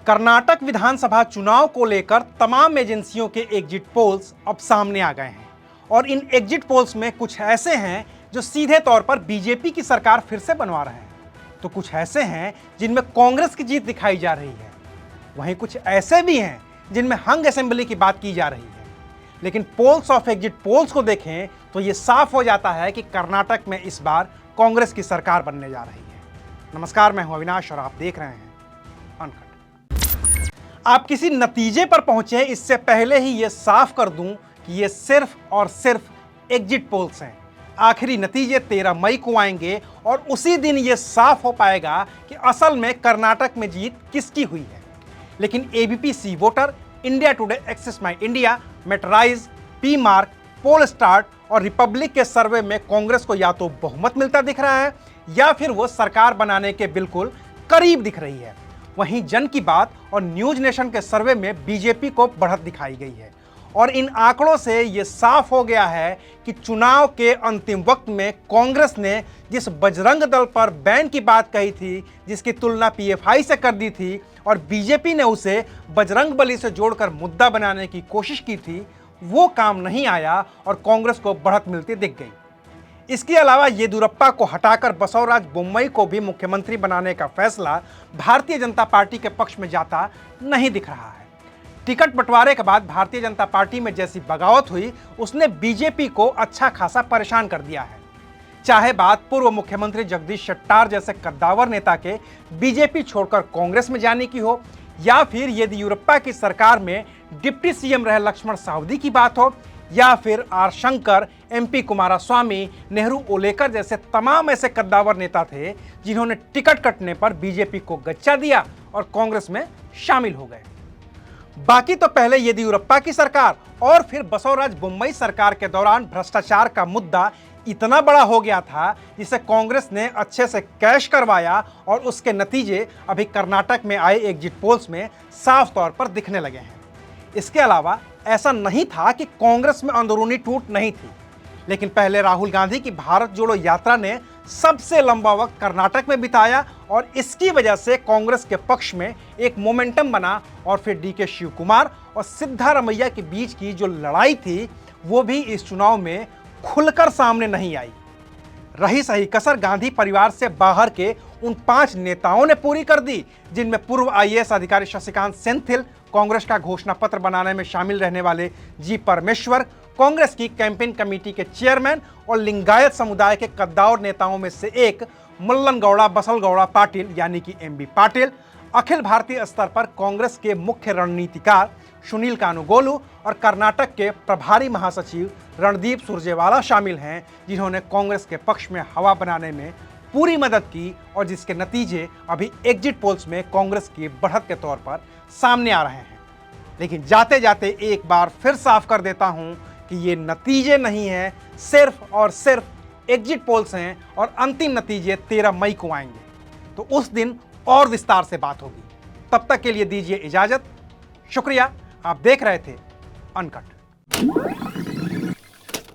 कर्नाटक विधानसभा चुनाव को लेकर तमाम एजेंसियों के एग्जिट पोल्स अब सामने आ गए हैं और इन एग्जिट पोल्स में कुछ ऐसे हैं जो सीधे तौर पर बीजेपी की सरकार फिर से बनवा रहे हैं, तो कुछ ऐसे हैं जिनमें कांग्रेस की जीत दिखाई जा रही है। वहीं कुछ ऐसे भी हैं जिनमें हंग असेंबली की बात की जा रही है। लेकिन पोल्स ऑफ एग्जिट पोल्स को देखें तो ये साफ हो जाता है कि कर्नाटक में इस बार कांग्रेस की सरकार बनने जा रही है। नमस्कार, मैं हूं अविनाश और आप देख रहे हैं अनकट। आप किसी नतीजे पर पहुंचे इससे पहले ही ये साफ कर दूं कि ये सिर्फ और सिर्फ एग्जिट पोल्स हैं। आखिरी नतीजे 13 मई को आएंगे और उसी दिन ये साफ हो पाएगा कि असल में कर्नाटक में जीत किसकी हुई है। लेकिन ABP C voter, India Today, Axis My India, Matrize, P Marq, poll start और रिपब्लिक के सर्वे में कांग्रेस को या तो बहुमत मिलता दिख रहा है या फिर वो सरकार बनाने के बिल्कुल करीब दिख रही है। वहीं जन की बात और न्यूज नेशन के सर्वे में बीजेपी को बढ़त दिखाई गई है और इन आंकड़ों से ये साफ हो गया है कि चुनाव के अंतिम वक्त में कांग्रेस ने जिस बजरंग दल पर बैन की बात कही थी, जिसकी तुलना पीएफआई से कर दी थी और बीजेपी ने उसे बजरंग बली से जोड़कर मुद्दा बनाने की कोशिश की थी, वो काम नहीं आया और कांग्रेस को बढ़त मिलती दिख गई। इसके अलावा येदियुरप्पा को हटाकर बसवराज बोम्मई को भी मुख्यमंत्री बनाने का फैसला भारतीय जनता पार्टी के पक्ष में जाता नहीं दिख रहा है। टिकट बंटवारे के बाद भारतीय जनता पार्टी में जैसी बगावत हुई, उसने बीजेपी को अच्छा खासा परेशान कर दिया है। चाहे बात पूर्व मुख्यमंत्री जगदीश शेट्टार जैसे कद्दावर नेता के बीजेपी छोड़कर कांग्रेस में जाने की हो या फिर येदियुरप्पा की सरकार में डिप्टी सीएम रहे लक्ष्मण सावदी की बात हो या फिर आर शंकर, एमपी कुमारस्वामी, नेहरू ओलेकर जैसे तमाम ऐसे कद्दावर नेता थे जिन्होंने टिकट कटने पर बीजेपी को गच्चा दिया और कांग्रेस में शामिल हो गए। बाकी तो पहले येदियुरप्पा की सरकार और फिर बसवराज बोम्मई सरकार के दौरान भ्रष्टाचार का मुद्दा इतना बड़ा हो गया था जिसे कांग्रेस ने अच्छे से कैश करवाया और उसके नतीजे अभी कर्नाटक में आए एग्जिट पोल्स में साफ तौर पर दिखने लगे हैं। इसके अलावा ऐसा नहीं था कि कांग्रेस में अंदरूनी टूट नहीं थी, लेकिन पहले राहुल गांधी की भारत जोड़ो यात्रा ने सबसे लंबा वक्त कर्नाटक में बिताया और इसकी वजह से कांग्रेस के पक्ष में एक मोमेंटम बना और फिर डीके शिव कुमार और सिद्धारमैया के बीच की जो लड़ाई थी वो भी इस चुनाव में खुलकर सामने नहीं आई। रही सही कसर गांधी परिवार से बाहर के उन 5 नेताओं ने पूरी कर दी, जिनमें पूर्व आईएएस अधिकारी शशिकांत सेंथिल, कांग्रेस का घोषणा पत्र बनाने में शामिल रहने वाले जी परमेश्वर, कांग्रेस की कैंपेन कमेटी के चेयरमैन और लिंगायत समुदाय के कद्दावर नेताओं में से एक मुल्लनगौड़ा बसलगौड़ा पाटिल यानी कि एमबी पाटिल, अखिल भारतीय स्तर पर कांग्रेस के मुख्य रणनीतिकार सुनील कानुगोलू और कर्नाटक के प्रभारी महासचिव रणदीप सुरजेवाला शामिल हैं, जिन्होंने कांग्रेस के पक्ष में हवा बनाने में पूरी मदद की और जिसके नतीजे अभी एग्जिट पोल्स में कांग्रेस की बढ़त के तौर पर सामने आ रहे हैं। लेकिन जाते जाते एक बार फिर साफ कर देता हूं कि ये नतीजे नहीं हैं, सिर्फ और सिर्फ एग्जिट पोल्स हैं और अंतिम नतीजे 13 मई को आएंगे, तो उस दिन और विस्तार से बात होगी। तब तक के लिए दीजिए इजाजत। शुक्रिया। आप देख रहे थे अनकट।